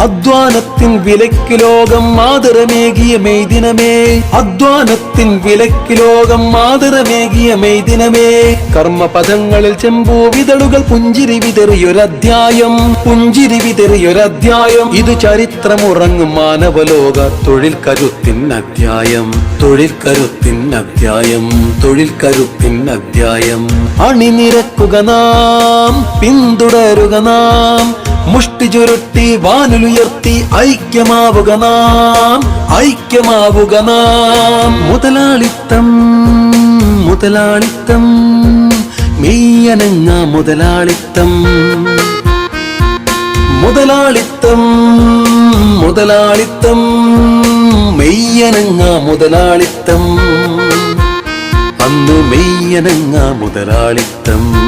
അധ്വാനത്തിൻ വിലയ്ക്ക് ലോകം മാതരമേകിയ മെയ്ദിനമേ, അധ്വാനത്തിൻ വിലയ്ക്ക് ലോകം മാതരമേകിയ മെയ്ദിനമേ. കർമ്മപദങ്ങളിൽ ചെമ്പൂവിതളുകൾ പുഞ്ചിരി വിതറിയൊരധ്യായം, പുഞ്ചിരി വിതറിയൊരധ്യായം. ഇത് ചരിത്രമുറങ്ങും മാനവലോക തൊഴിൽ കരുത്തിൻ അധ്യായം, തൊഴിൽ കരുത്തിൻ അധ്യായം, തൊഴിൽ കരുത്തിൻ അധ്യായം. അണിനിരക്കുക നാം, പിന്തുടരുക നാം, മുഷ്ടി ചുരുട്ടി വാനുലുയർത്തി ഐക്യമാവുക നാം, ഐക്യമാവുക നാം. മുതലാളിത്തം, മുതലാളിത്തം, മെയ്യനങ്ങ മുതലാളിത്തം, മുതലാളിത്തം, മുതലാളിത്തം, മെയ്യനങ്ങ മുതലാളിത്തം, അന്ന് മെയ്യനങ്ങ മുതലാളിത്തം.